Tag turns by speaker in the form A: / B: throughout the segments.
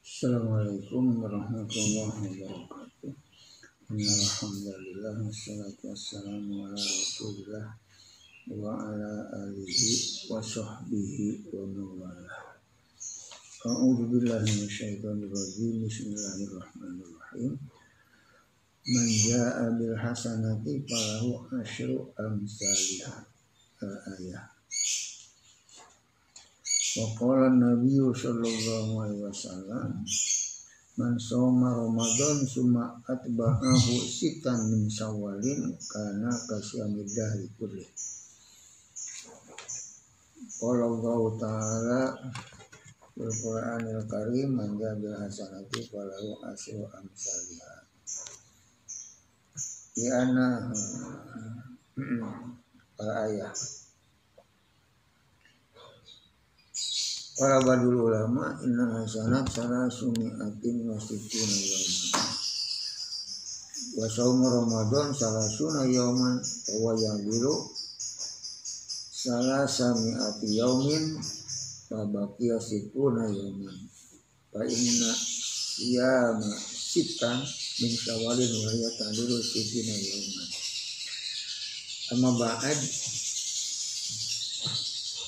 A: Assalamualaikum warahmatullahi wabarakatuh. Alhamdulillah wassalatu wassalamu ala Rasulillah wa ala alihi wa sahbihi wa mawalah. A'udzu billahi minasyaitonir rajim. Bismillahirrahmanirrahim. Man jaa'a bil hasanati falahu asyru amsalihha. Al-ayah. Wa qala an-nabiyyu sallallahu alaihi wasallam man shoma ramadan summa atba'ahu sitan min syawalin kana kasyamid dahri kulli. Qala Allah ta'ala fil Qur'anil Karim man jaa bil hasanati falahu asyru amsalihha. Ana al-ayah. Para badul ulama inna hasanat salasuni'atin wa sittuna yawman wa shaumu ramadan salasuna yawman wa yabilu salasami'ati yawmin wa baqiya sittuna yawman fa inna siyama sittan min syawalin wa yatadiru sittina yawman. Amma ba'd,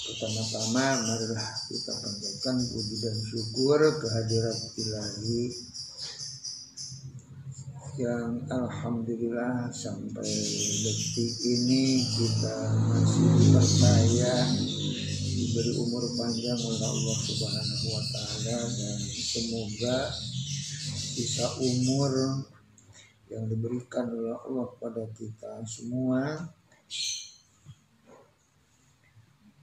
A: pertama-tama marilah kita panjatkan puji dan syukur kehadirat Ilahi yang alhamdulillah sampai detik ini kita masih dipercaya diberi umur panjang oleh Allah Subhanahu wa taala, dan semoga sisa umur yang diberikan oleh Allah pada kita semua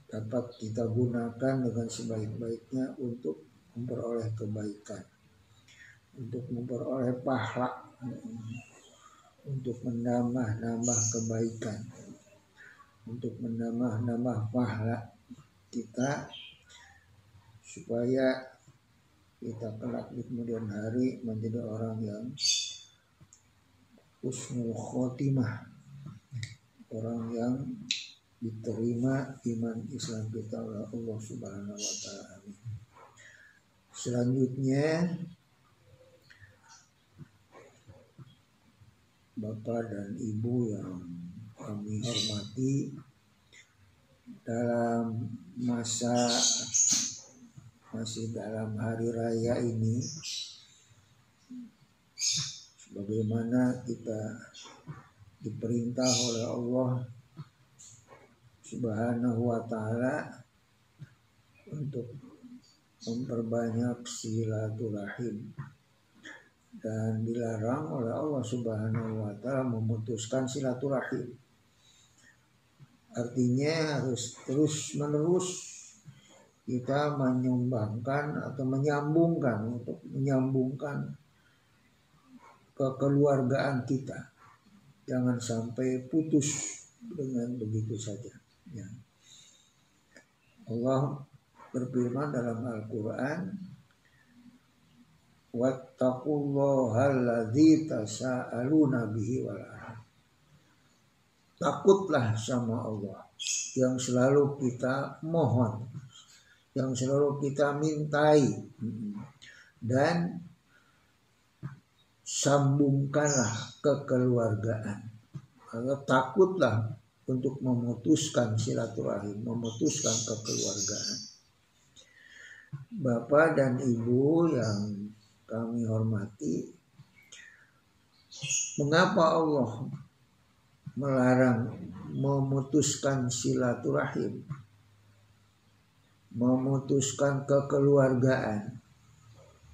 A: dapat kita gunakan dengan sebaik-baiknya untuk memperoleh kebaikan, untuk memperoleh pahala, untuk menambah kebaikan, untuk menambah pahala kita, supaya kita kelak di kemudian hari menjadi orang yang husnul khotimah, orang yang diterima iman Islam kita oleh Allah Subhanahu wa taala. Selanjutnya, Bapak dan Ibu yang kami hormati, dalam masih dalam hari raya ini, sebagaimana kita diperintah oleh Allah Subhanahu wa ta'ala untuk memperbanyak silaturahim, dan dilarang oleh Allah Subhanahu wa ta'ala memutuskan silaturahim. Artinya harus terus-menerus kita menyumbangkan atau menyambungkan, untuk menyambungkan kekeluargaan kita. Jangan sampai putus dengan begitu saja. Ya. Allah berfirman dalam Al-Quran, wattaqullahal-ladzi tasa'aluna bihi wal arham. Takutlah sama Allah yang selalu kita mohon, yang selalu kita mintai, dan sambungkanlah kekeluargaan. Takutlah untuk memutuskan silaturahim, memutuskan kekeluargaan. Bapak dan Ibu yang kami hormati, mengapa Allah melarang memutuskan silaturahim, memutuskan kekeluargaan,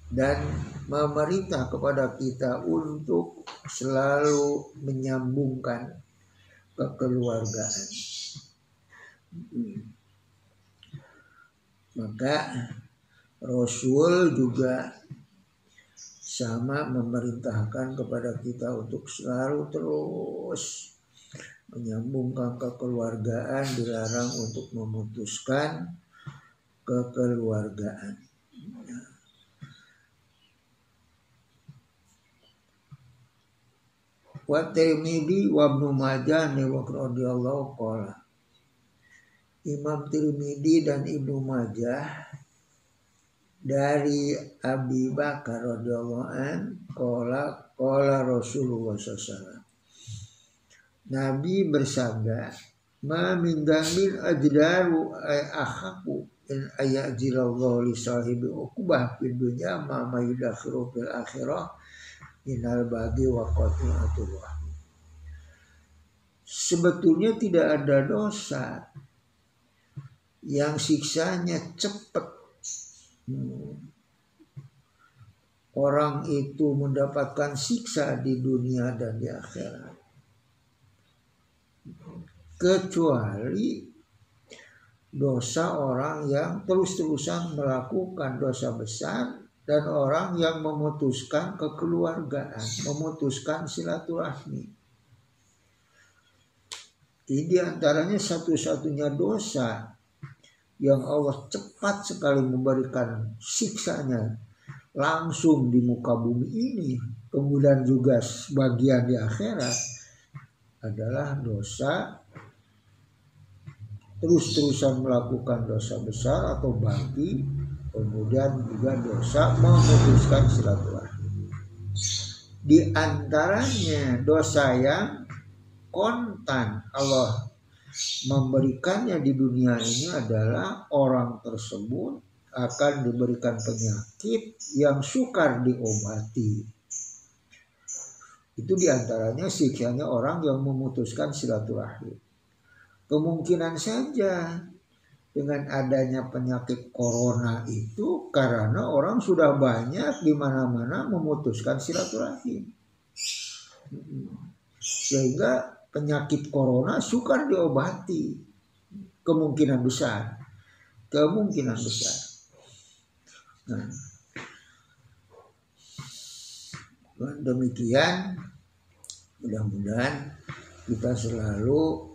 A: dan memerintah kepada kita untuk selalu menyambungkan kekeluargaan? Maka Rasul juga sama memerintahkan kepada kita untuk selalu terus menyambungkan kekeluargaan, dilarang untuk memutuskan kekeluargaan. Wa Tirmidzi wa Ibnu Majah radhiyallahu qala. Imam Tirmidzi dan Ibnu Majah dari Abi Bakar radhiyallahu an qala Rasulullah SAW. Nabi bersabda, ma min damin ajdaru akhaku in ayajilallahu li sahibi uqbah fid dunya ma yudakhiru fil akhirah minal bagi wa qati'atul rahim. Sebetulnya tidak ada dosa yang siksanya cepat. Orang itu mendapatkan siksa di dunia dan di akhirat, kecuali dosa orang yang terus-terusan melakukan dosa besar dan orang yang memutuskan kekeluargaan, memutuskan silaturahmi. Ini antaranya satu-satunya dosa yang Allah cepat sekali memberikan siksanya langsung di muka bumi ini, kemudian juga sebagian di akhirat, adalah dosa terus-terusan melakukan dosa besar atau bagi, kemudian juga dosa memutuskan silaturahmi. Di antaranya dosa yang kontan Allah memberikannya di dunia ini adalah orang tersebut akan diberikan penyakit yang sukar diobati. Itu diantaranya siksanya orang yang memutuskan silaturahim. Kemungkinan saja dengan adanya penyakit corona itu karena orang sudah banyak di mana-mana memutuskan silaturahim, sehingga penyakit corona sukar diobati. Kemungkinan besar. Nah, demikian, mudah-mudahan kita selalu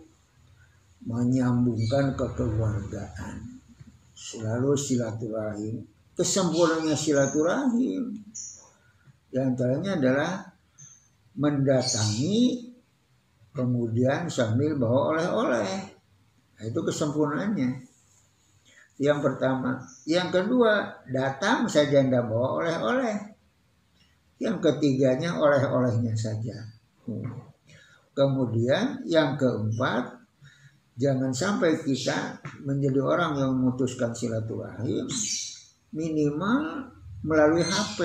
A: menyambungkan kekeluargaan, selalu silaturahim. Kesempurnaannya silaturahim di antaranya adalah mendatangi kemudian sambil bawa oleh-oleh. Nah, itu kesempurnaannya. Yang pertama. Yang kedua, datang saja tidak bawa oleh-oleh. Yang ketiganya oleh-olehnya saja. Kemudian yang keempat, jangan sampai kita menjadi orang yang memutuskan silaturahim minimal melalui HP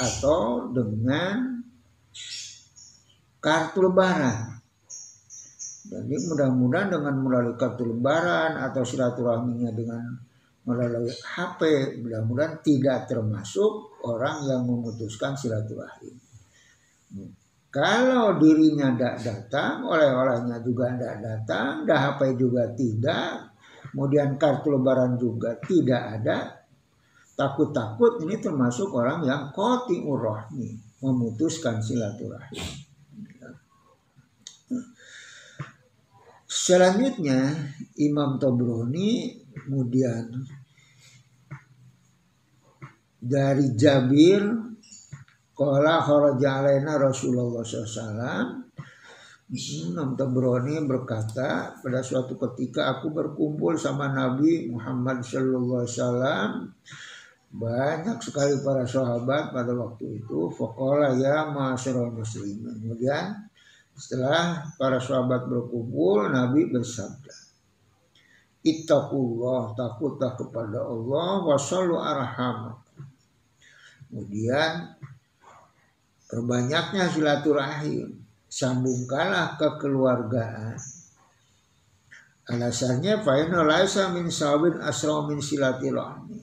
A: atau dengan kartu lebaran. Jadi mudah-mudahan dengan melalui kartu lebaran atau silaturahminya dengan melalui HP, mudah-mudahan tidak termasuk orang yang memutuskan silaturahim. Kalau dirinya tidak datang, oleh-olehnya juga tidak datang, dah HP juga tidak, kemudian kartu lebaran juga tidak ada, takut-takut ini termasuk orang yang qati'ur rahmi, memutuskan silaturahim. Selanjutnya Imam Tabrani kemudian dari Jabir qala kharaja alaina Rasulullah SAW. Imam Tabrani berkata, pada suatu ketika aku berkumpul sama Nabi Muhammad sallallahu alaihi wasallam, banyak sekali para sahabat pada waktu itu. Faqala ya ma'asyiral muslimin. Kemudian setelah para sahabat berkumpul, Nabi bersabda, ittaqullah, takutlah kepada Allah, wasallu arham. Kemudian perbanyaknya silaturahim, sambungkanlah kekeluargaan. Alasannya fa inna laisa min sawin asra min silatirahmi.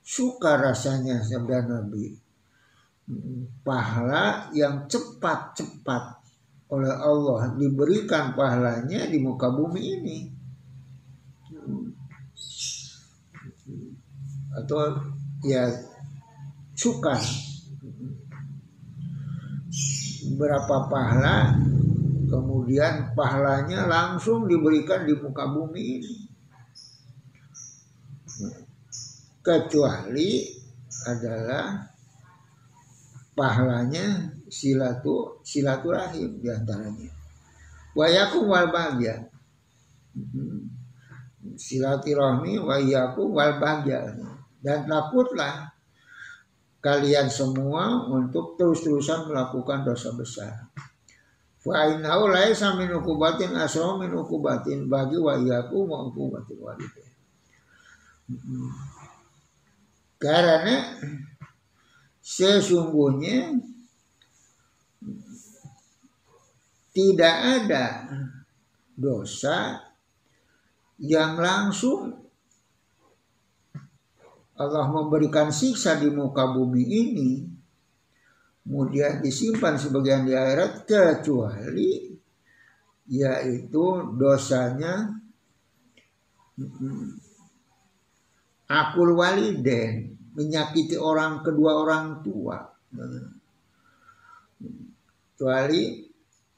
A: Suka rasanya sabda Nabi, pahala yang cepat-cepat oleh Allah diberikan pahalanya di muka bumi ini, atau ya suka berapa pahala, kemudian pahalanya langsung diberikan di muka bumi ini, kecuali adalah pahalanya silaturahim diantaranya. Wayakum wal bagya. silaturahmi wa iyyakum wal bagya, dan takutlah kalian semua untuk terus-terusan melakukan dosa besar. Fa innahu laisa min uqubatin asra min uqubatin bagi wa iyyakum wa uqubatil walidain. Karena sesungguhnya tidak ada dosa yang langsung Allah memberikan siksa di muka bumi ini kemudian disimpan sebagian di akhirat, kecuali yaitu dosanya akul walidain, menyakiti kedua orang tua. Kecuali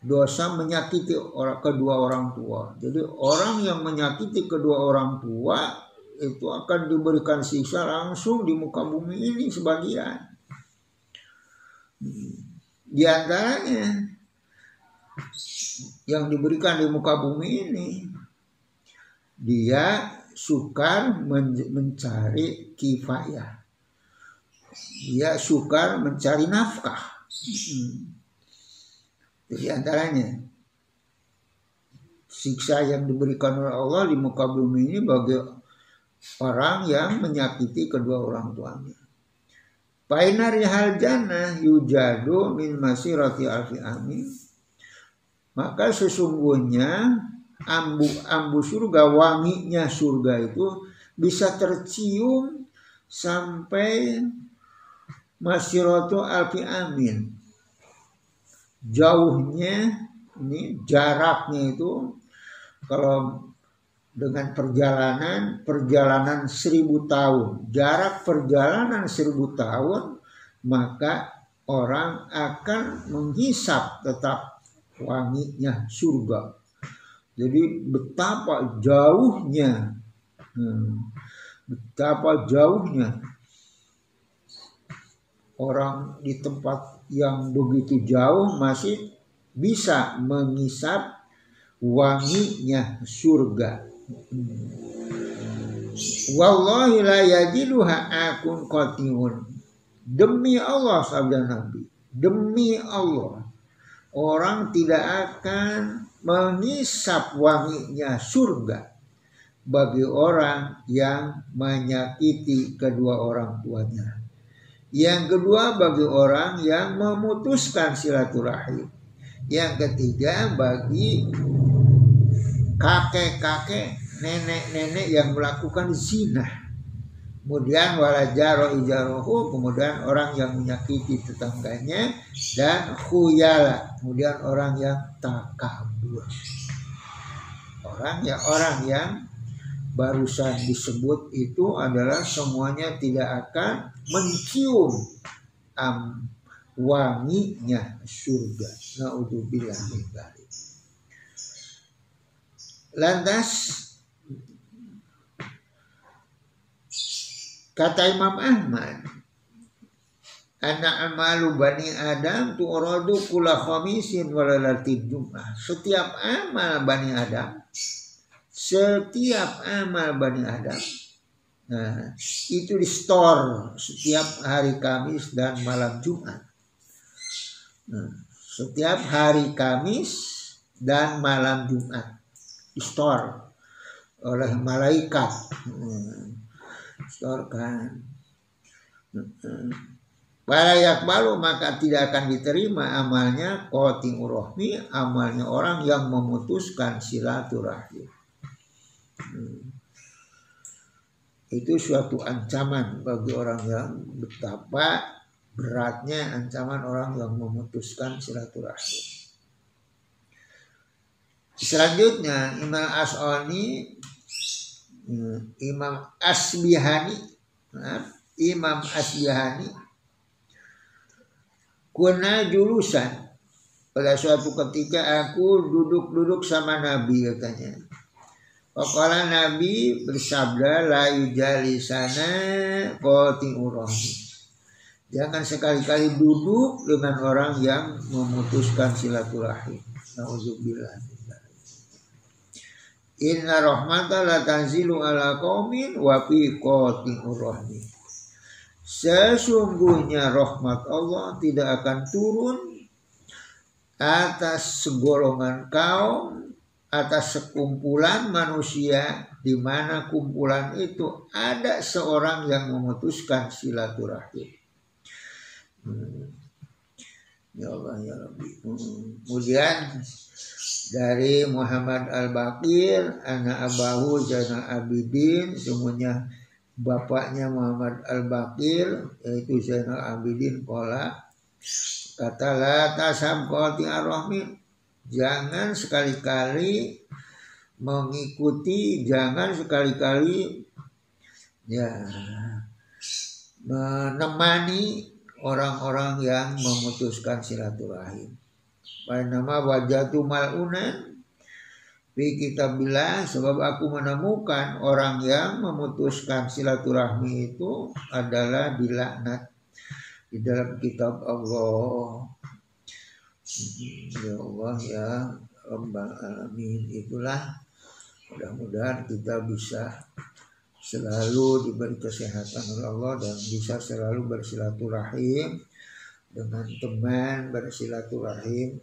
A: dosa menyakiti kedua orang tua. Jadi orang yang menyakiti kedua orang tua itu akan diberikan siksa langsung di muka bumi ini sebagian. Di antaranya yang diberikan di muka bumi ini, dia sukar mencari kifayah, dia sukar mencari nafkah. Di antaranya siksa yang diberikan oleh Allah di muka bumi ini bagi orang yang menyakiti kedua orang tuanya. Painari hal jannah yujadu min masirati alfi amin. Maka sesungguhnya ambu surga, wanginya surga itu bisa tercium sampai masiratu alfi amin. Jauhnya ini jaraknya itu kalau dengan perjalanan 1000 tahun, jarak perjalanan 1000 tahun, maka orang akan menghisap tetap wanginya surga. Jadi betapa jauhnya orang di tempat yang begitu jauh masih bisa mengisap wanginya surga. Wallahi la yajiduha akun qatiun. Demi Allah, sabda Nabi, demi Allah, orang tidak akan mengisap wanginya surga bagi orang yang menyakiti kedua orang tuanya. Yang kedua bagi orang yang memutuskan silaturahim. Yang ketiga bagi kakek-kakek, nenek-nenek yang melakukan zina. Kemudian walajaro ijarohu, kemudian orang yang menyakiti tetangganya, dan khuyala, kemudian orang yang takabur. Orang yang barusan disebut itu adalah semuanya tidak akan mencium wanginya surga. Naudzubillah min dzalik. Lantas kata Imam Ahmad, anak amalu bani Adam tu'radu kula khamisin walalatid jum'ah. Setiap amal bani Adam, nah, itu di store setiap hari Kamis dan malam Jumat. Nah, setiap hari Kamis dan malam Jumat di store oleh malaikat. Store kan. Balayak balu, maka tidak akan diterima amalnya qati'ur rahmi, amalnya orang yang memutuskan silaturahim. Itu suatu ancaman bagi orang yang betapa beratnya ancaman orang yang memutuskan silaturahim. Selanjutnya Imam Asbihani kuna julusan, pada suatu ketika aku duduk sama Nabi, katanya. Faqala, Nabi bersabda, la yujalisana qati'ur rahim. Jangan sekali-kali duduk dengan orang yang memutuskan silaturahim. Nauzubillah. Inna rahmata la tanzilu ala qaumin wa fi qatimur rahmi. Sesungguhnya rahmat Allah tidak akan turun atas segolongan kaum, atas sekumpulan manusia, di mana kumpulan itu ada seorang yang memutuskan silaturahim. Ya Allah ya Rabbi. Kemudian dari Muhammad Al-Baqir, anak abahu Zainal Abidin, semuanya bapaknya Muhammad Al-Baqir, yaitu Zainal Abidin, pola kata la tasam qati ar-rahmi, jangan sekali-kali mengikuti, jangan sekali-kali ya menemani orang-orang yang memutuskan silaturahim. Nama wajatu mal'unan fi kitabillah, sebab aku menemukan orang yang memutuskan silaturahmi itu adalah dilaknat di dalam kitab Allah. Ya Allah ya Rabbal Alamin. Itulah, mudah-mudahan kita bisa selalu diberi kesehatan oleh Allah dan bisa selalu bersilaturahim dengan teman, bersilaturahim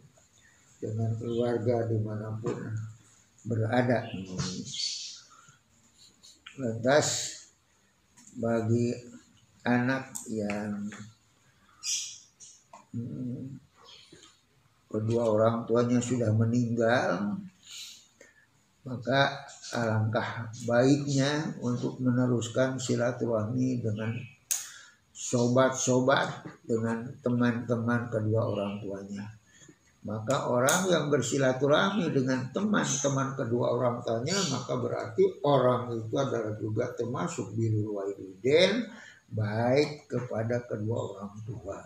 A: dengan keluarga dimanapun berada. Lantas bagi anak yang kedua orang tuanya sudah meninggal, maka alangkah baiknya untuk meneruskan silaturahmi dengan sobat-sobat, dengan teman-teman kedua orang tuanya. Maka orang yang bersilaturahmi dengan teman-teman kedua orang tuanya, maka berarti orang itu adalah juga termasuk birrul walidain, baik kepada kedua orang tua.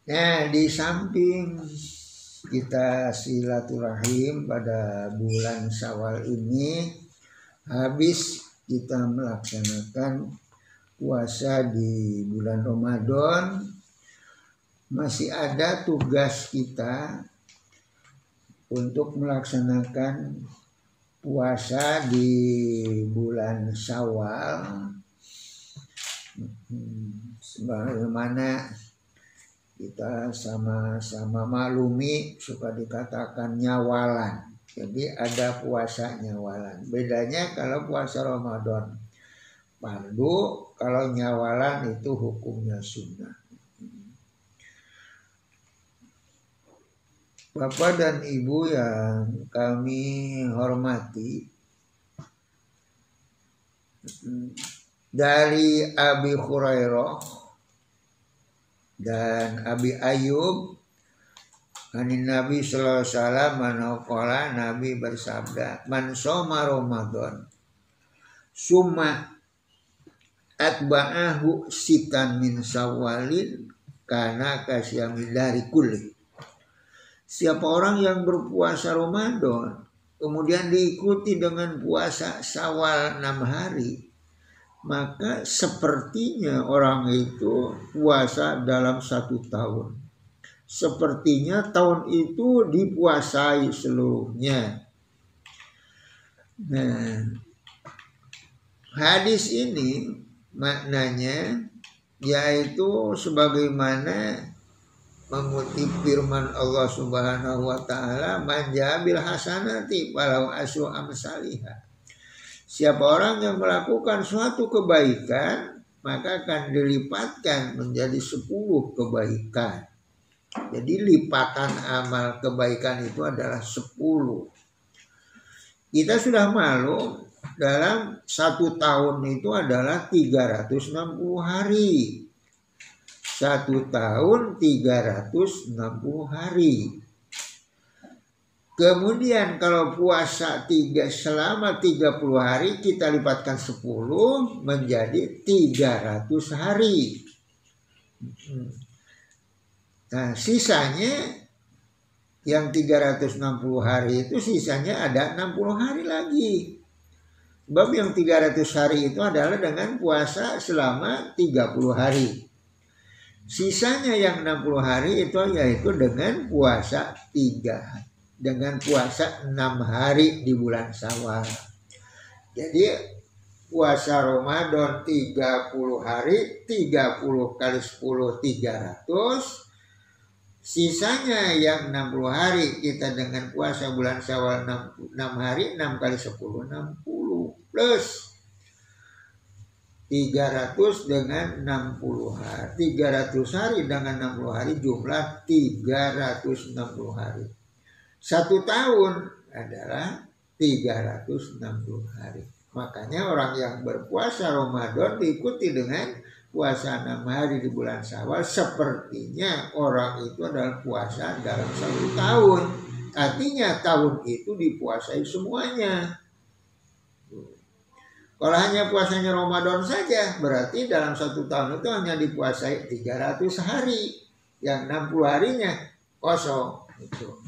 A: Nah, di samping kita silaturahim pada bulan Syawal ini, habis kita melaksanakan puasa di bulan Ramadan, masih ada tugas kita untuk melaksanakan puasa di bulan Syawal, sebagaimana kita sama-sama maklumi suka dikatakan nyawalan. Jadi ada puasa nyawalan. Bedanya kalau puasa Ramadan fardu, kalau nyawalan itu hukumnya sunnah. Bapak dan Ibu yang kami hormati, dari Abi Hurairah dan Abi Ayyub, Anin Nabi sallallahu alaihi wasallam manaqala, Nabi bersabda, man shoma Ramadan summa atba'ahu sitan min Syawalin kana kasyami dari kulli. Siapa orang yang berpuasa Ramadan kemudian diikuti dengan puasa Syawal 6 hari, maka sepertinya orang itu puasa dalam 1 tahun. Sepertinya tahun itu dipuasai seluruhnya. Nah, hadis ini maknanya yaitu sebagaimana mengutip firman Allah Subhanahu wa taala, man jabil hasanati walau asru amsalihha. Siapa orang yang melakukan suatu kebaikan, maka akan dilipatkan menjadi 10 kebaikan. Jadi lipatan amal kebaikan itu adalah 10. Kita sudah maklum dalam 1 tahun itu adalah 360 hari. 1 tahun 360 hari. Kemudian kalau puasa selama 30 hari, kita lipatkan 10 menjadi 300 hari. Nah, sisanya yang 360 hari itu sisanya ada 60 hari lagi. Sebab yang 300 hari itu adalah dengan puasa selama 30 hari. Sisanya yang 60 hari itu yaitu dengan puasa 3 dengan puasa 6 hari di bulan Syawal. Jadi puasa Ramadan 30 hari, 30 kali 10 300. Sisanya yang 60 hari kita dengan puasa bulan Syawal 6 hari, 6 kali 10 60 plus 300 dengan 60 hari. 300 hari dengan 60 hari jumlah 360 hari. 1 tahun adalah 360 hari. Makanya orang yang berpuasa Ramadan diikuti dengan puasa 6 hari di bulan Syawal, sepertinya orang itu adalah puasa dalam 1 tahun. Artinya tahun itu dipuasai semuanya. Kalau hanya puasanya Ramadan saja, berarti dalam 1 tahun itu hanya dipuasai 300 hari. Yang 60 harinya kosong. Itu.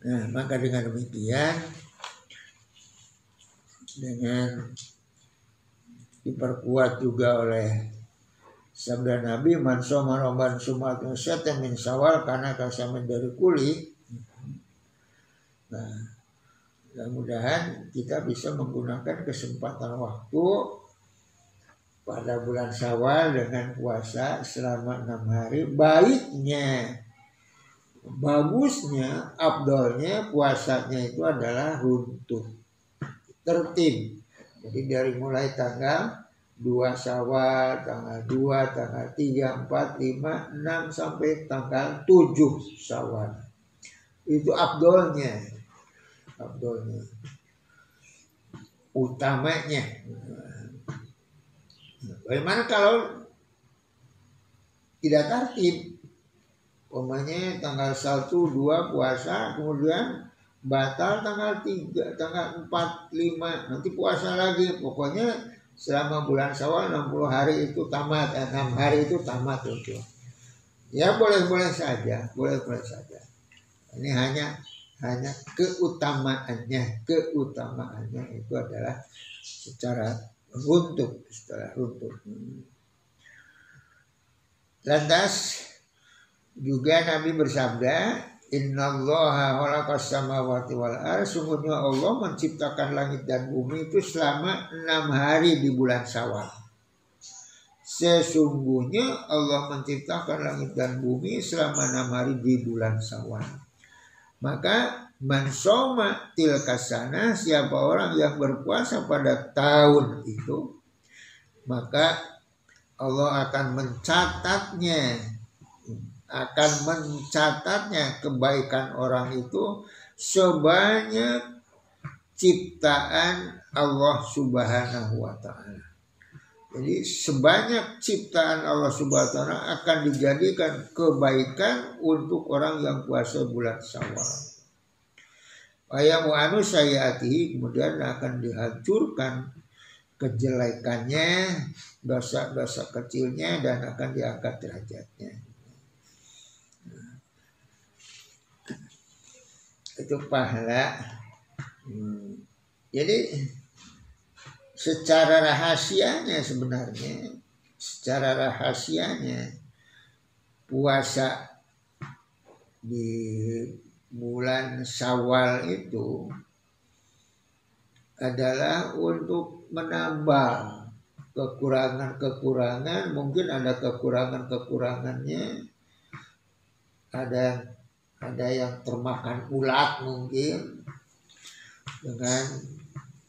A: Nah, maka dengan demikian, dengan diperkuat juga oleh sabda Nabi, man shoma Ramadan sumatun syatan min Syawal karena kasamin dari kuli. Nah, mudah-mudahan kita bisa menggunakan kesempatan waktu pada bulan Syawal dengan puasa selama 6 hari. Baiknya, bagusnya, abdolnya puasanya itu adalah runtut, tertib. Jadi dari mulai tanggal 2 Syawal, tanggal 2, tanggal 3, 4, 5, 6 sampai tanggal 7 Syawal. Itu abdolnya. Utamanya. Bagaimana kalau tidak tertib? Umpamanya tanggal 1, 2 puasa, kemudian batal tanggal 3, tanggal 4, 5, nanti puasa lagi. Pokoknya selama bulan Syawal 60 hari itu tamat, 6 hari itu tamat itu. Ya boleh-boleh saja. Ini hanya keutamaannya itu adalah secara runtut. Lantas juga Nabi bersabda, innallaha khalaqas samawati wal ardh, sungguhnya Allah menciptakan langit dan bumi itu selama 6 hari di bulan Syawal. Sesungguhnya Allah menciptakan langit dan bumi selama 6 hari di bulan Syawal. Maka man shoma tilka sana, siapa orang yang berpuasa pada tahun itu, maka Allah akan mencatatnya kebaikan orang itu sebanyak ciptaan Allah Subhanahu wa ta'ala. Jadi sebanyak ciptaan Allah Subhanahu wa ta'ala akan dijadikan kebaikan untuk orang yang puasa bulan Syawal. Ayamu anu sayatihi, kemudian akan dihancurkan kejelekannya, dosa-dosa kecilnya, dan akan diangkat derajatnya. Itu pahala. Jadi secara rahasianya puasa di bulan Syawal itu adalah untuk menambal kekurangan-kekurangan. Mungkin ada kekurangannya, ada yang termakan ulat mungkin dengan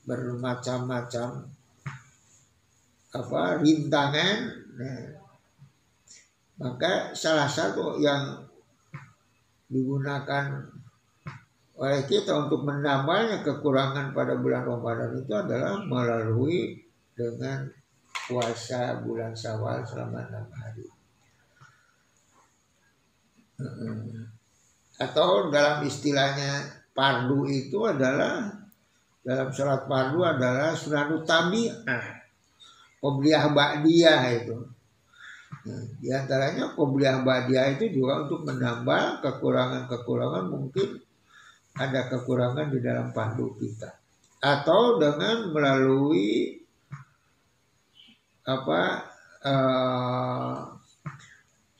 A: bermacam-macam rintangan. Nah, maka salah satu yang digunakan oleh kita untuk menambahnya kekurangan pada bulan Ramadan itu adalah melalui dengan puasa bulan Syawal selama 6 hari. Atau dalam istilahnya fardu itu adalah, dalam sholat fardu adalah sunanut tabi'ah, qobliyah ba'diyah itu. Nah, di antaranya qobliyah ba'diyah itu juga untuk menambah kekurangan-kekurangan. Mungkin ada kekurangan di dalam fardu kita, atau dengan melalui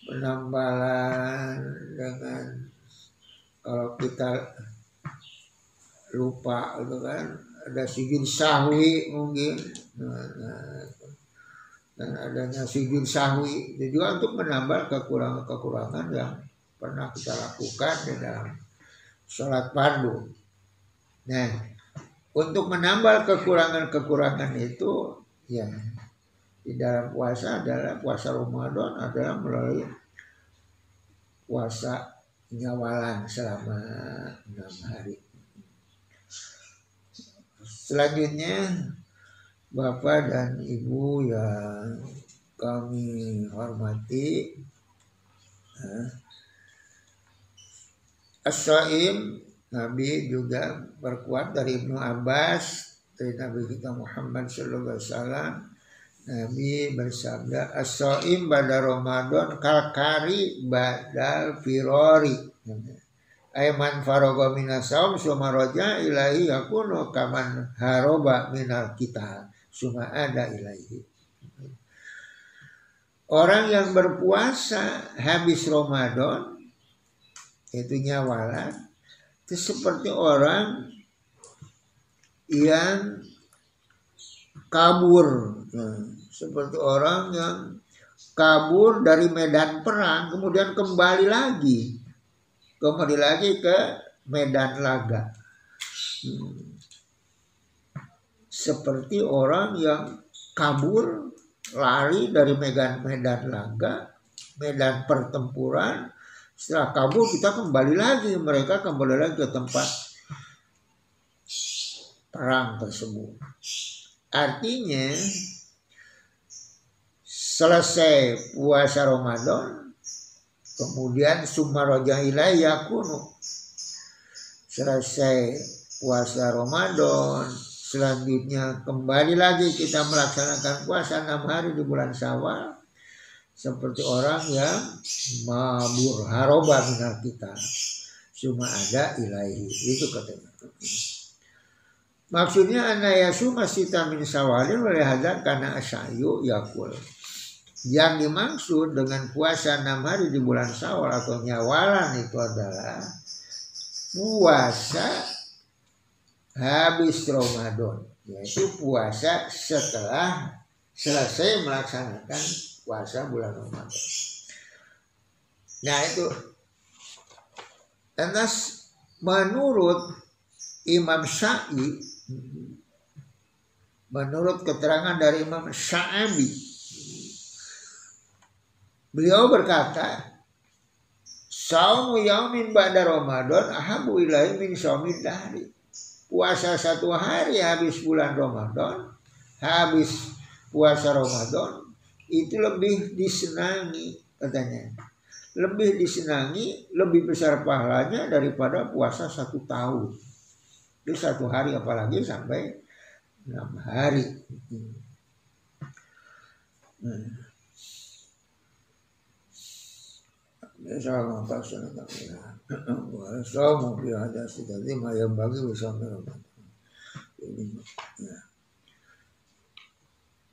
A: penambalan dengan Kalau kita lupa itu kan ada sujud sahwi mungkin, dan adanya sujud sahwi itu juga untuk menambah kekurangan-kekurangan yang pernah kita lakukan di dalam sholat fardu. Nah, untuk menambah kekurangan-kekurangan itu ya di dalam puasa adalah puasa Ramadan adalah melalui puasa nyawalan selama 6 hari. Selanjutnya Bapak dan Ibu yang kami hormati, As-Shaim, Nabi juga berkuat dari Ibnu Abbas, dari Nabi kita Muhammad sallallahu alaihi wasallam. Nabi bersabda, As-Shaim pada Ramadan kalkari badal firori. Aiman faroga minas saum suma roja ilahi yakunu kaman haroba minal kita suma ada ilahi. Orang yang berpuasa habis Ramadan itu nyawalan itu seperti orang yang kabur, seperti orang yang kabur dari medan perang kemudian kembali lagi ke medan laga. Seperti orang yang kabur lari dari medan laga, medan pertempuran. Setelah kabur kita kembali lagi, mereka kembali lagi ke tempat perang tersebut. Artinya selesai puasa Ramadan kemudian summa roja ilaihi yakunu, selesai puasa Ramadan selanjutnya kembali lagi kita melaksanakan puasa 6 hari di bulan Syawal, seperti orang yang mabur haroba minal kita summa ada ilaihi. Itu katanya. Maksudnya anayasu masita min Syawalin oleh hadar karena asyayu yakul. Yang dimaksud dengan puasa 6 hari di bulan Syawal atau nyawalan itu adalah puasa habis Ramadan, yaitu puasa setelah selesai melaksanakan puasa bulan Ramadan. Nah itu, lantas menurut Imam Syafi'i, menurut keterangan dari Imam Syafi'i, beliau berkata, saumu yaumin ba'da Ramadan ahabu ilahi min saumid dahri. Puasa 1 hari habis bulan Ramadan, habis puasa Ramadan itu lebih disenangi katanya. Lebih disenangi, lebih besar pahalanya daripada puasa 1 tahun. Itu 1 hari apalagi sampai 6 hari. Sama pasal tak kira. Sama dia ada sedari mayam bagi bersama Ramadan.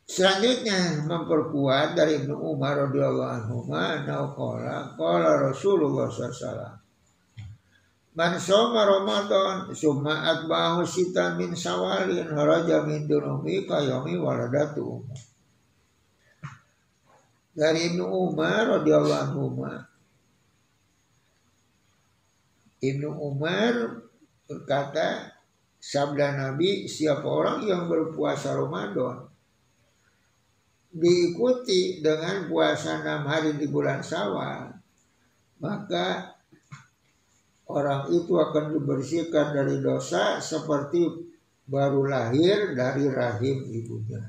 A: Selanjutnya memperkuat dari Ibnu Umar radhiyallahu anhu qala Rasulullah sallallahu alaihi wasallam, man shoma Ramadan summa atba'ahu sitan min Syawalin haraja min dunubi qayomi waladatu. Dari Ibnu Umar radhiyallahu anhu, Ibnu Umar berkata, sabda Nabi, siapa orang yang berpuasa Ramadan diikuti dengan puasa 6 hari di bulan Syawal, maka orang itu akan dibersihkan dari dosa seperti baru lahir dari rahim ibunya.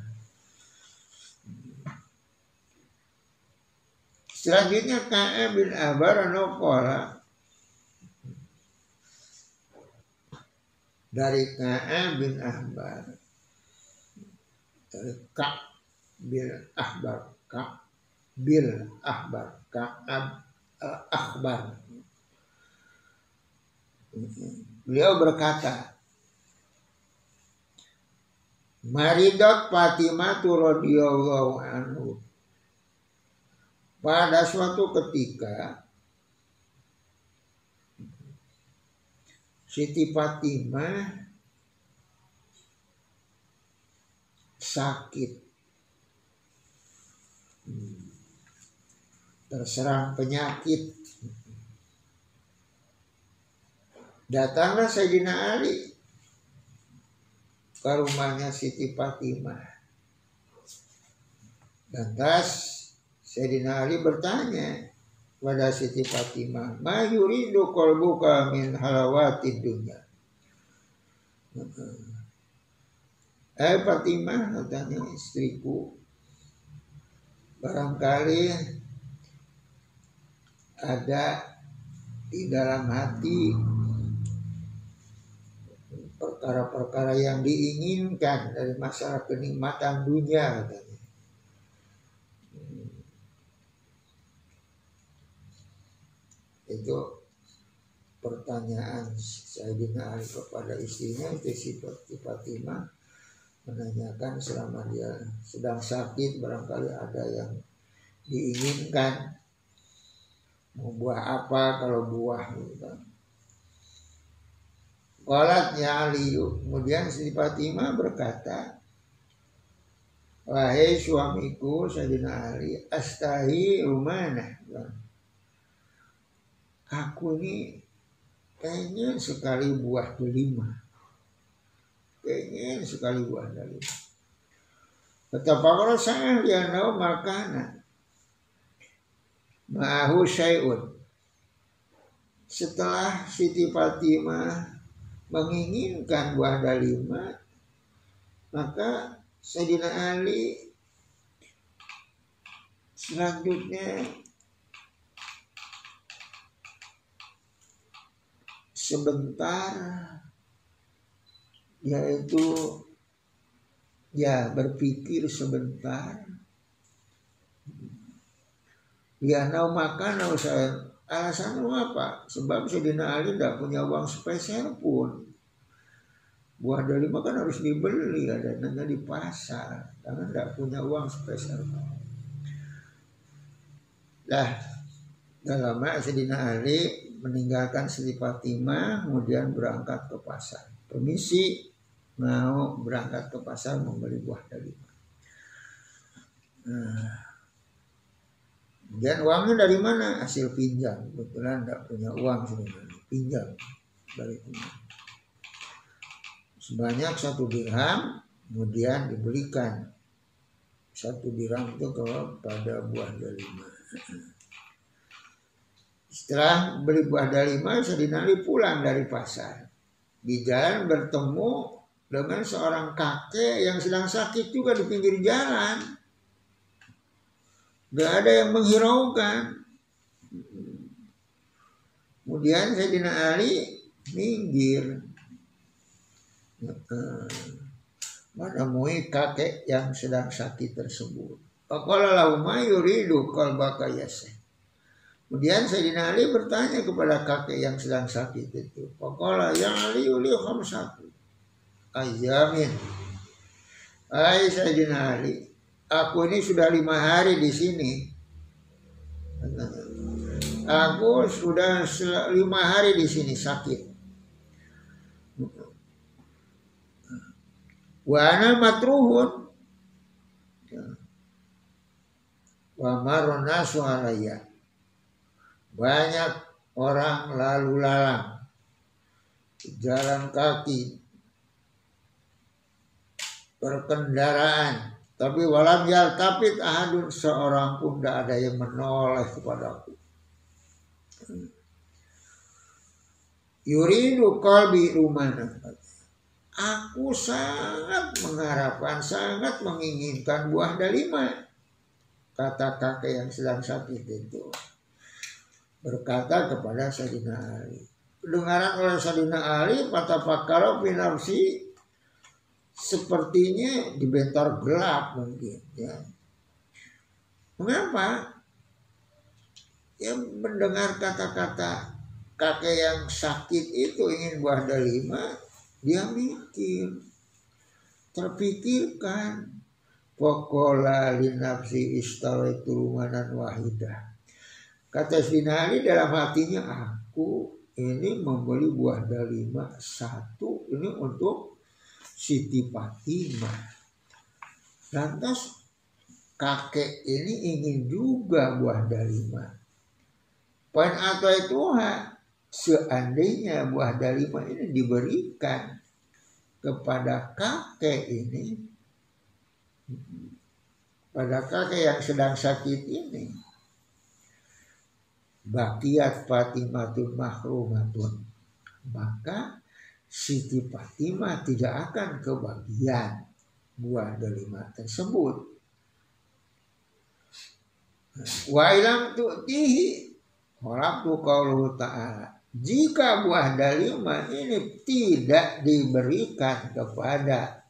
A: Selanjutnya Ka'ab bin Ahbar qala, dari Ka'ab bin Ahbar, dari Ka'ab bin Ahbar, Ka'ab bin Ahbar, Ka'ab al-Akhbar. Beliau berkata, Maridat Fatimah radhiyallahu anhu. Pada suatu ketika Siti Fatimah sakit, terserang penyakit. Datanglah Sayyidina Ali ke rumahnya Siti Fatimah. Lantas Sayyidina Ali bertanya pada Siti Fatimah, "Ma yuridu qalbuka min halawatid dunya?" Fatimah, katanya istriku, barangkali ada di dalam hati perkara-perkara yang diinginkan dari masalah kenikmatan dunia, katanya. Itu pertanyaan Sayyidina Ali kepada istrinya. Itu Siti Fatimah menanyakan selama dia sedang sakit barangkali ada yang diinginkan, mau buah apa kalau buah gitu. Qalat ya Ali, kemudian Siti Fatimah berkata, "Wahai suamiku Sayyidina Ali, astahi rumana." Aku ini pengen sekali buah delima. Pengen sekali buah delima. Betapa kalau saya dia tahu makanan. Ma'ahu syai'un. Setelah Siti Fatimah menginginkan buah delima, maka Sayyidina Ali selanjutnya sebentar, yaitu ya berpikir sebentar. Dia mau makan, mau saya alasan apa? Sebab Sayyidina Ali tidak punya uang spesial pun. Buah delima kan harus dibeli, ada di pasar, karena tidak punya uang spesial. Nah, dalam Sayyidina Ali meninggalkan Siti Fatimah, kemudian berangkat ke pasar. Permisi, mau berangkat ke pasar membeli buah delima. Kemudian uangnya dari mana? Hasil pinjam. Kebetulan tidak punya uang sebenarnya, pinjam dari teman. Sebanyak 1 dirham, kemudian dibelikan 1 dirham itu kepada buah delima. Setelah beli buah delima, Sayyidina Ali pulang dari pasar. Di jalan bertemu dengan seorang kakek yang sedang sakit juga di pinggir jalan. Gak ada yang menghiraukan. Kemudian Sayyidina Ali minggir, menemui kakek yang sedang sakit tersebut. Faqala lahu ma yuridu qalbaka yasih. Kemudian Sayyidina Ali bertanya kepada kakek yang sedang sakit itu. Faqala ya Ali uli khamsatu ayyamin. Hai Sayyidina Ali, aku ini sudah 5 hari di sini. Aku sudah 5 hari di sini sakit. Wa ana matruhun. Wa marona sualaya. Banyak orang lalu lalang, jalan kaki, berkendaraan, tapi walam yaltafit ahadun, seorang pun tidak ada yang menoleh kepadaku. Yuridu qalbi rumana. Aku sangat mengharapkan, sangat menginginkan buah delima, kata kakek yang sedang sakit itu. Berkata kepada Sayyidina Ali. Kedengaran oleh Sayyidina Ali, fatafakara fi nafsi, sepertinya dibentar gelap mungkin. Ya. Mengapa? Ya, mendengar kata-kata kakek yang sakit itu ingin buah delima, dia mikir, terpikirkan. Faqala li nafsi istawaitu rumanan wahidah. Kata Sayyidina Ali dalam hatinya, aku ini membeli buah delima 1 ini untuk Siti Fatimah. Lantas kakek ini ingin juga buah delima. Poin atau itu seandainya buah delima ini diberikan kepada kakek ini, pada kakek yang sedang sakit ini, baqiyat Fatimatun mahrumatun, maka Siti Fatimah tidak akan kebagian buah delima tersebut. Wa ilam tu'tihi haraptu qauluhu ta'ala, jika buah delima ini tidak diberikan kepada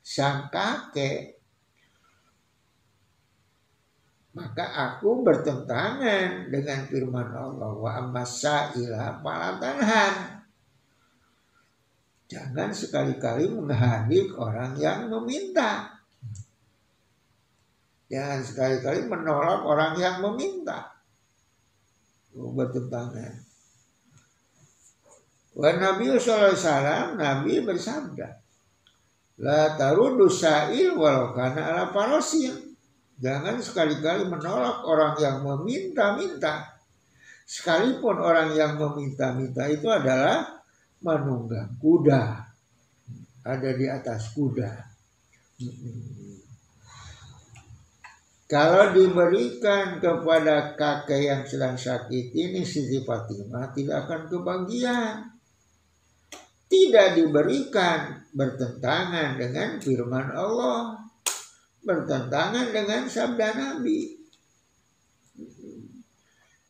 A: sang kakek, maka aku bertentangan dengan firman Allah, wa ammasaila fala tanhar. Jangan sekali-kali menghadik orang yang meminta. Jangan sekali-kali menolak orang yang meminta. Bertentangan. Wa Nabi sallallahu alaihi wasallam, Nabi bersabda, la taruddu sa'il walau kana ala farasin. Jangan sekali-kali menolak orang yang meminta-minta. Sekalipun orang yang meminta-minta itu adalah menunggang kuda, ada di atas kuda. Kalau diberikan kepada kakek yang sedang sakit ini, Siti Fatimah tidak akan kebagian. Tidak diberikan, bertentangan dengan firman Allah, bertentangan dengan sabda Nabi.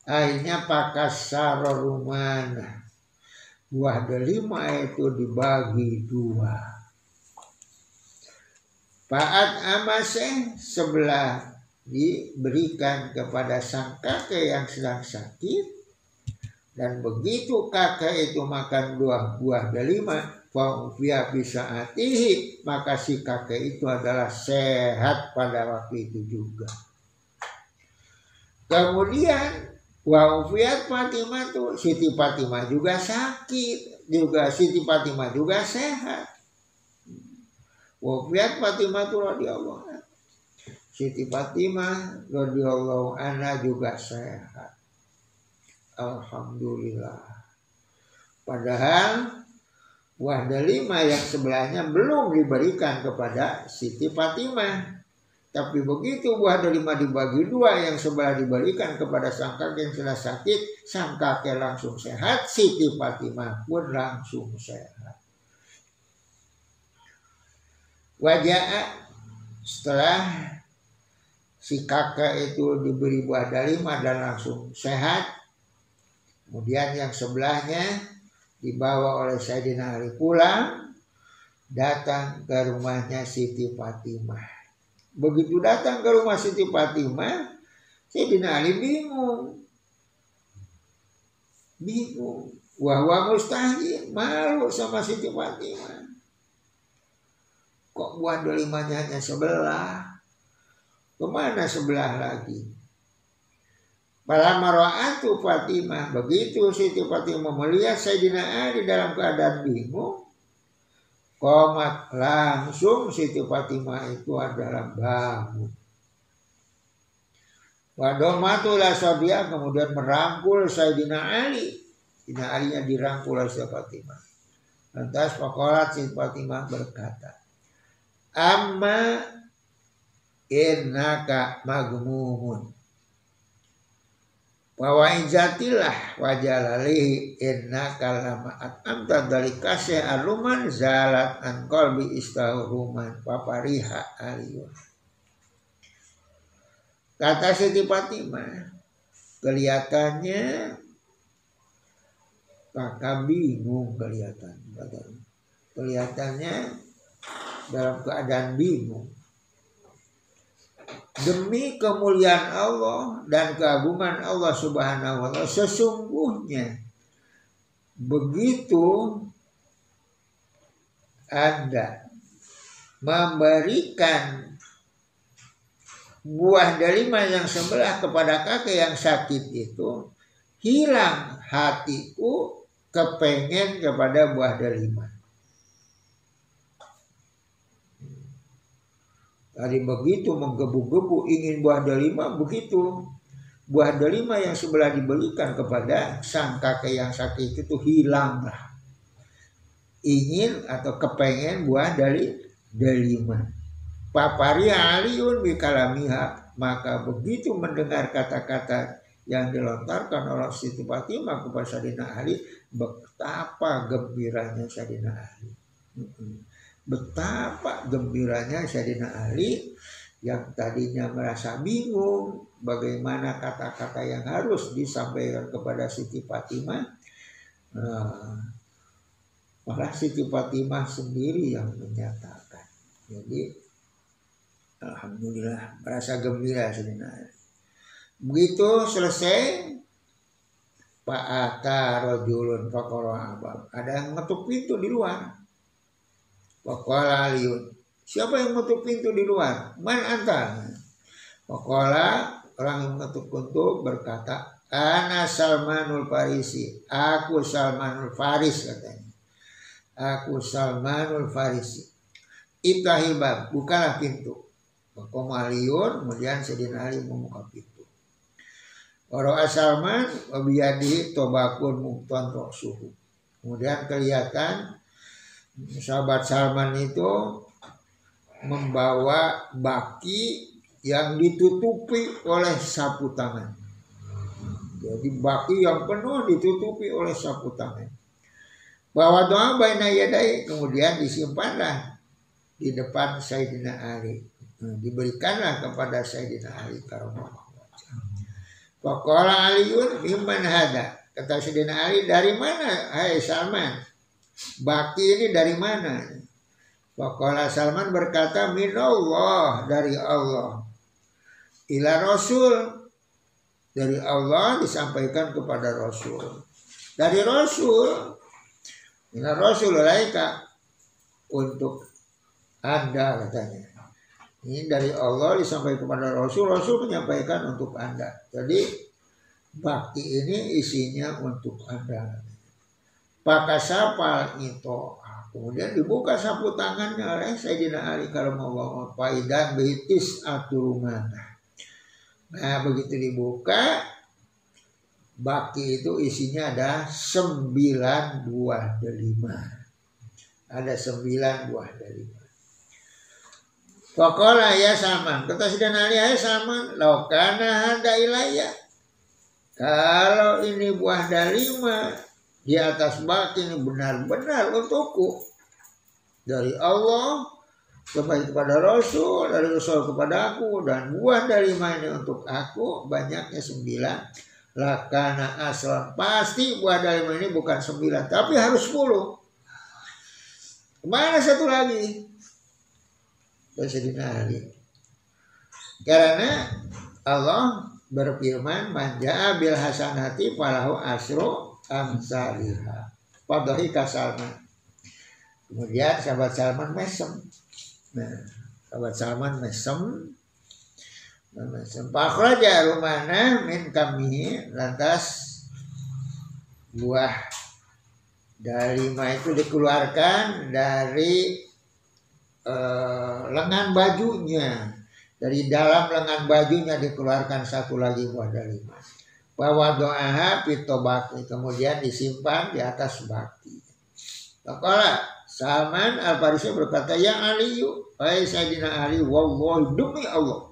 A: Akhirnya pakasar rumana, buah delima itu dibagi 2. Fa'at amaseh, sebelah diberikan kepada sang kakek yang sedang sakit, dan begitu kakek itu makan 2 buah delima, fa'ufiya bisaatihi, maka si kakek itu adalah sehat pada waktu itu juga. Kemudian wa ufiyat Fatimah tuh, Siti Fatimah juga sakit, juga Siti Fatimah juga sehat. Wa ufiyat Fatimah tuh radhiyallahu anha, Siti Fatimah radhiyallahu anha juga sehat. Alhamdulillah. Padahal buah delima yang sebelahnya belum diberikan kepada Siti Fatimah. Tapi begitu buah delima dibagi 2, yang sebelah diberikan kepada sang kakek yang sudah sakit, sang kakek langsung sehat, Siti Fatimah pun langsung sehat. Wajah setelah si kakek itu diberi buah delima dan langsung sehat, kemudian yang sebelahnya dibawa oleh Sayyidina Ali pulang, datang ke rumahnya Siti Fatimah. Begitu datang ke rumah Siti Fatimah, Sayyidina Ali bingung. Wah mustahil, malu sama Siti Fatimah. Kok buah delimanya hanya sebelah? Kemana sebelah lagi? Pada marwa'atu Fatimah, begitu Siti Fatimah melihat Sayyidina Ali dalam keadaan bingung, qomat, langsung Siti Fatimah itu adalah bangun. Wadomatulah Sabia, kemudian merangkul Sayyidina Ali. Sayyidina Ali yang dirangkul oleh Siti Fatimah. Lantas Fakolat Siti Fatimah berkata, amma innaka magmumun, wa izzatillah wa jalalihi innaka lama'at amta dalika sya'aluman zalat an qalbi istahuruman papariha aliyun. Kata Siti Fatimah, kelihatannya kakak bingung, kelihatannya dalam keadaan bingung. Demi kemuliaan Allah dan keagungan Allah Subhanahu wa ta'ala, sesungguhnya begitu Anda memberikan buah delima yang sebelah kepada kakek yang sakit itu, hilang hatiku kepengen kepada buah delima. Tadi begitu menggebu-gebu ingin buah delima, begitu buah delima yang sebelah diberikan kepada sang kakek yang sakit itu hilanglah. Ingin atau kepengen buah delima. Papari aliun bikalamiha, maka begitu mendengar kata-kata yang dilontarkan oleh Siti Fatimah kepada Sayyidina Ali, betapa gembiranya Sayyidina Ali. Betapa gembiranya Sayyidina Ali yang tadinya merasa bingung bagaimana kata-kata yang harus disampaikan kepada Siti Fatimah. Malah Siti Fatimah sendiri yang menyatakan. Jadi alhamdulillah merasa gembira Sayyidina Ali. Begitu selesai, Pak Ata rajulun faqara abab. Ada yang ngetuk pintu di luar. Faqala Aliun, siapa yang ngetuk pintu di luar? Man anta? Faqala, orang yang ngetuk pintu berkata, Ana Salmanul Farisi, aku Salmanul Faris katanya. Aku Salmanul Farisi. Iftahil bab, bukalah pintu. Maqama Aliun, kemudian Sayyidina Ali membuka pintu. Wara'a Salman wabiyadihi tobakun mukton roksuhu. Kemudian kelihatan sahabat Salman itu membawa baki yang ditutupi oleh sapu tangan. Jadi baki yang penuh ditutupi oleh sapu tangan. Bahwa doa baina yadai, kemudian disimpanlah di depan Sayyidina Ali. Diberikanlah kepada Sayyidina Ali karamallahu wajhah. Faqala Aliun mimman hada. Kata Sayyidina Ali, dari mana hai Salman? Baki ini dari mana? Faqala Salman berkata, minallah, dari Allah. Ila Rasul, dari Allah disampaikan kepada Rasul. Dari Rasul, ila Rasul laika, untuk Anda katanya. Ini dari Allah disampaikan kepada Rasul, Rasul menyampaikan untuk Anda. Jadi bakti ini isinya untuk Anda. Pakasapal itu, kemudian dibuka sapu tangannya oleh Sayyidina Ali karamallahu faidan bitis aturumana. Nah begitu dibuka, baki itu isinya ada 9 buah delima. Ada 9 buah delima. Faqala ya Salman, kata Sayyidina Ali, ya Salman, laukana hada ilayya. Kalau ini buah delima di atas baki ini benar-benar untukku, dari Allah kepada Rasul, dari Rasul kepada aku, dan buah delima ini untuk aku, banyaknya 9. Lakana aslan, pasti buah delima ini bukan 9 tapi harus 10. Kemana satu lagi? Sayyidina Ali. Karena Allah berfirman, manja'a bil hasanati falahu asru amsalihha. Fadhika Salman. Kemudian sahabat Salman mesem. Nah, sahabat Salman mesem. Fakhraja rumana min kamihi, lantas buah delima itu dikeluarkan dari lengan bajunya. Dari dalam lengan bajunya dikeluarkan satu lagi buah delima. Bahwa doa pitobaki, kemudian disimpan di atas baki. Maka Salman Al-Farisi berkata, ya Aliyu, hai Sayyidina Ali, wallahi demi Allah,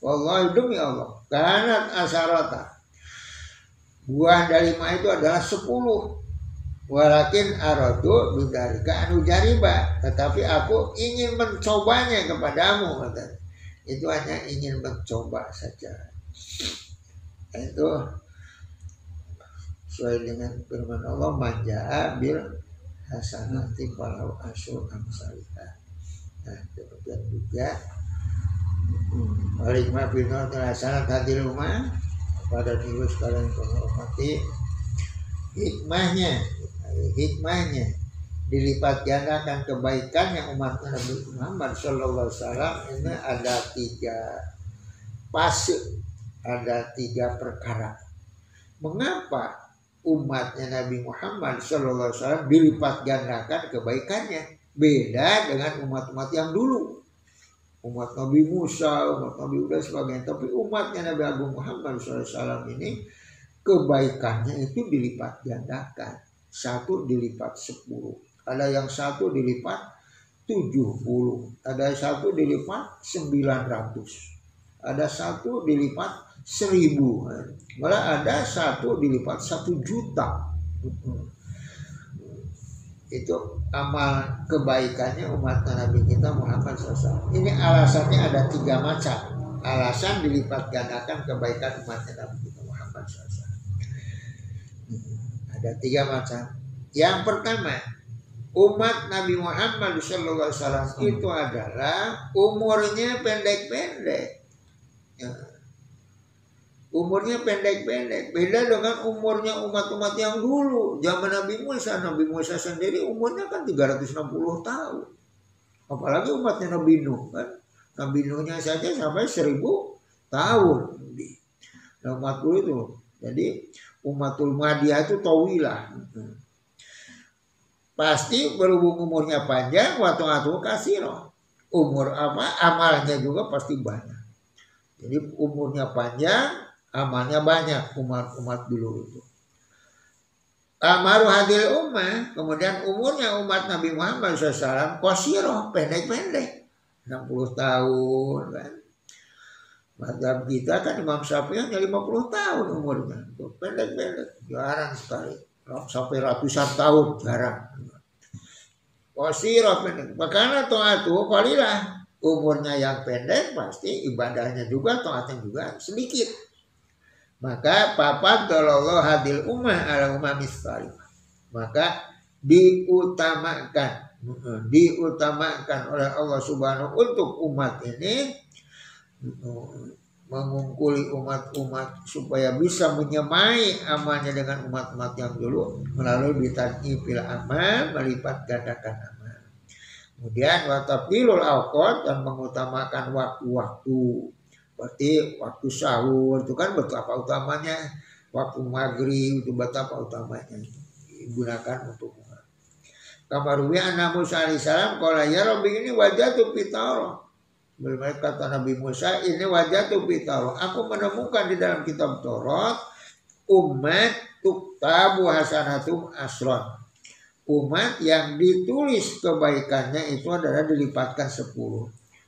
A: wallahi demi Allah, kanat asarata, buah delima itu adalah 10. Walakin aradu bidzalika anu jariba, tetapi aku ingin mencobanya kepadamu, kata. Itu hanya ingin mencoba saja. Itu sesuai dengan firman Allah, manja'a bil hasanati falahu asyru amsalihha. Nah, demikian juga walikma binal hasanat hati rumah pada diri sekalian menghormati hikmahnya dilipat gandakan kebaikannya umat Nabi Muhammad sallallahu alaihi wasallam. Ini ada 3 fase, ada 3 perkara. Mengapa
B: umatnya Nabi Muhammad SAW dilipat gandakan kebaikannya. Beda dengan umat-umat yang dulu. Umat Nabi Musa, umat Nabi Uda sebagainya. Tapi umatnya Nabi Agung Muhammad SAW ini kebaikannya itu dilipat gandakan. 1 dilipat 10. Ada yang 1 dilipat 70. Ada 1 dilipat 900. Ada 1 dilipat 1000. Malah ada 1 dilipat 1 juta. Itu amal kebaikannya umat Nabi kita Muhammad SAW. Ini alasannya ada 3 macam. Alasan dilipat gandakan kebaikan umat Nabi kita Muhammad SAW. Ada 3 macam. Yang pertama, umat Nabi Muhammad SAW itu adalah umurnya pendek-pendek. Umurnya pendek-pendek, beda dengan umurnya umat-umat yang dulu. Zaman Nabi Musa sendiri umurnya kan 360 tahun. Apalagi umatnya Nabi Nuh kan. Nabi Nuhnya saja sampai 1000 tahun. Nah, umat dulu itu. Jadi umatul Madiyah itu tawilah. Pasti berhubung umurnya panjang, waktu kasiro. Umur apa? Amalnya juga pasti banyak. Jadi umurnya panjang, amalnya banyak umat dulu itu. Amaru hadil ummah, kemudian umurnya umat Nabi Muhammad SAW qasirah, pendek-pendek, 60 tahun kan. Mazhab kita kan Imam Syafi'i hanya 50 tahun umurnya, itu pendek-pendek, jarang sekali. Sampai ratusan tahun jarang. Qasirah pendek. Makanya ta'atu qalilah, umurnya yang pendek pasti ibadahnya juga, taatnya juga sedikit. Maka papat dalallahu hadil ummah ala ummamis salihah. Maka diutamakan oleh Allah Subhanahu untuk umat ini, mengungkuli umat-umat supaya bisa menyemai amalnya dengan umat-umat yang dulu melalui bitaqifil amal, melipat gandakan amal. Kemudian watafilul awqat, dan mengutamakan waktu-waktu. Berarti waktu sahur itu kan betapa utamanya, waktu maghrib itu betapa utamanya, digunakan untuk umat. Kamaruwi anna Musa alaihissalam qala ya Rabbi ini wajatu pitaro. Berarti kata Nabi Musa, ini wajatu pitaro. Aku menemukan di dalam kitab Taurat umat tuktabu hasanatum asron. Umat yang ditulis kebaikannya itu adalah dilipatkan 10.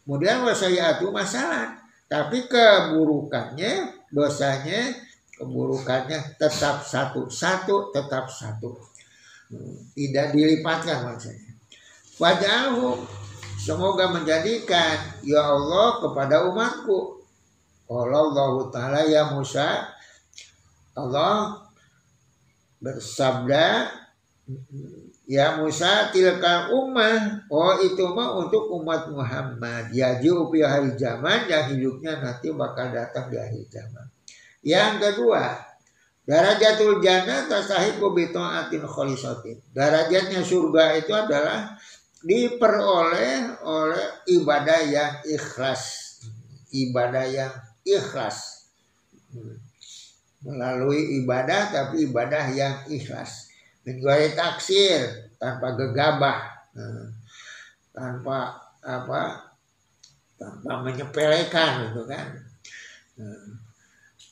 B: Kemudian wasayatu masalah. Tapi keburukannya, dosanya, keburukannya tetap 1 tetap 1. Tidak dilipatkan maksudnya. Wajahmu, semoga menjadikan ya Allah kepada umatku. Allah Ta'ala ya Musa, Allah bersabda, ya Musa tilkal ummah, oh itu mah untuk umat Muhammad. Yaju fi hari zaman, yang hidupnya nanti bakal datang di akhir zaman. Yang kedua, darajatul jannah tastahiqu bi ta'atin khalisatin. Derajatnya surga itu adalah diperoleh oleh ibadah yang ikhlas. Ibadah yang ikhlas. Melalui ibadah, tapi ibadah yang ikhlas. Menjual taksir, tanpa gegabah, tanpa menyepelekan gitu kan.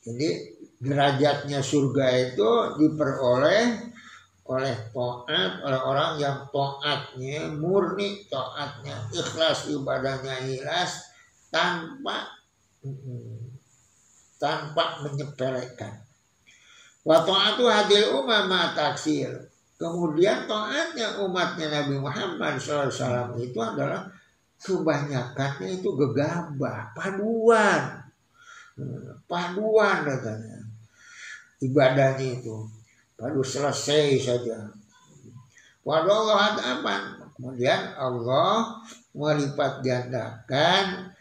B: Jadi derajatnya surga itu diperoleh oleh taat, oleh orang yang taatnya murni, taatnya ikhlas, ibadahnya ikhlas, tanpa menyepelekan. Wa ta'atu hadil umama taksir. Kemudian taatnya umatnya Nabi Muhammad SAW itu adalah kebanyakannya itu gegabah, paduan katanya. Ibadahnya itu baru selesai saja. Waduh Allah aman. Kemudian Allah melipat gandakan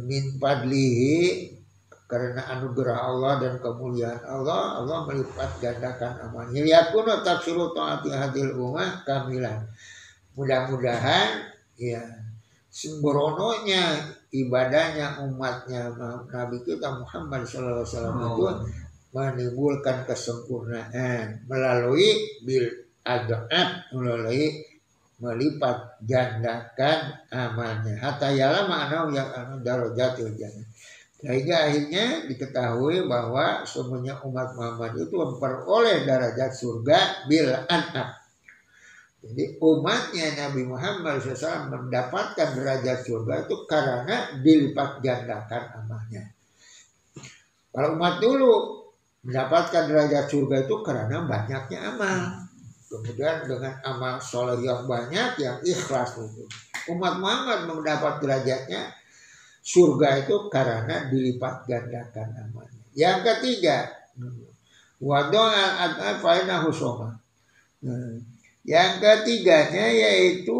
B: min fadlihi, karena anugerah Allah dan kemuliaan Allah, Allah melipat gandakan amalnya. Yakunu tafsiru taati hadil ummah kamilan. Mudah-mudahan ya sembrononya ibadahnya umatnya Nabi kita Muhammad SAW itu menimbulkan kesempurnaan melalui bil adab, melalui melipat gandakan amalnya. Hatta yala makna yang darajatul jannah. Sehingga akhirnya diketahui bahwa semuanya umat Muhammad itu memperoleh derajat surga bil adab. Jadi umatnya Nabi Muhammad SAW mendapatkan derajat surga itu karena dilipat gandakan amalnya. Kalau umat dulu mendapatkan derajat surga itu karena banyaknya amal. Kemudian dengan amal soleh yang banyak, yang ikhlas itu. Umat Muhammad mendapat derajatnya surga itu karena dilipat gandakan amalnya. Yang ketiga, wado'al ad'af fa'inahu soma. Yang ketiganya yaitu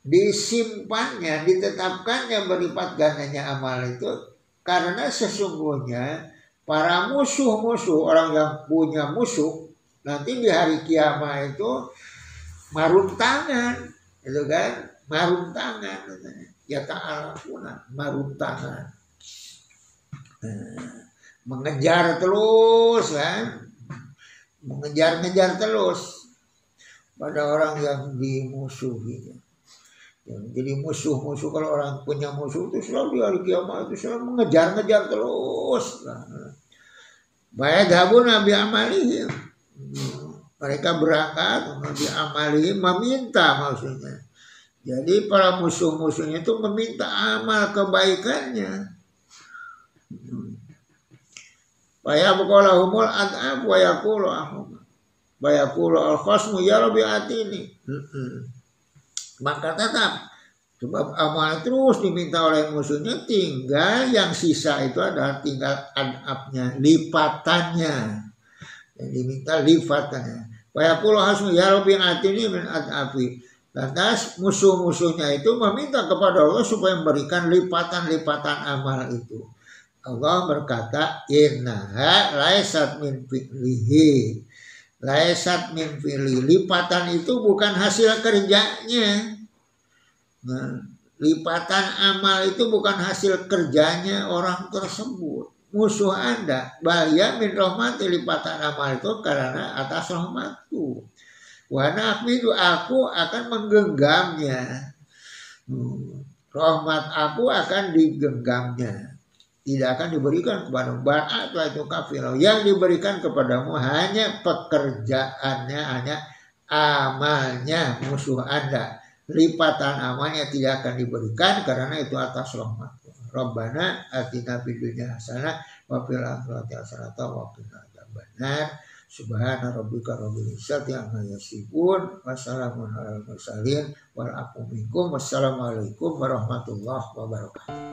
B: disimpannya, ditetapkannya berlipat gandanya amal itu karena sesungguhnya para musuh-musuh, orang yang punya musuh nanti di hari kiamat itu marun tangan, itu kan, marun tangan, ya ta'ala puna, marun tangan, mengejar terus kan, mengejar-ngejar terus pada orang yang dimusuhi. Jadi musuh-musuh, kalau orang punya musuh itu selalu di hari kiamat itu selalu mengejar-ngejar terus. Baik gabung Nabi amalihim. Mereka berangkat Nabi amalihim, meminta maksudnya. Jadi para musuh-musuhnya itu meminta amal kebaikannya. Faya buqalahumul ad'ab wa yaqulu ahum. Wa yaqulu al-khasmu ya rabbi atini. Maka tetap sebab amal terus diminta oleh musuhnya, tinggal yang sisa itu adalah tinggal adabnya, lipatannya. Yang diminta lipatannya. Wa yaqulu hasmu ya rabbi atini min adabi. Lantas musuh-musuhnya itu meminta kepada Allah supaya memberikan lipatan-lipatan amal itu. Allah berkata, innaha laisat min fi'lihi. Laisat min fi'li. Lipatan itu bukan hasil kerjanya. Nah, lipatan amal itu bukan hasil kerjanya orang tersebut. Musuh Anda. Bahaya min rahmati, lipatan amal itu karena atas rahmatku. Wa nahmidu, aku akan menggenggamnya. Rahmat aku akan digenggamnya. Tidak akan diberikan kepadamu. Ba'at itu kafir. Yang diberikan kepadamu hanya pekerjaannya, hanya amalnya musuh Anda. Lipatan amalnya tidak akan diberikan karena itu atas rahmat. Rabbana atina fid dunya hasanah wa fil akhirati hasanah wa qina adzabannar. Subhana rabbika rabbil izzati amma yasifun. Wassalamun alal mursalin. Wal aqu minkum. Wassalamualaikum warahmatullahi wabarakatuh.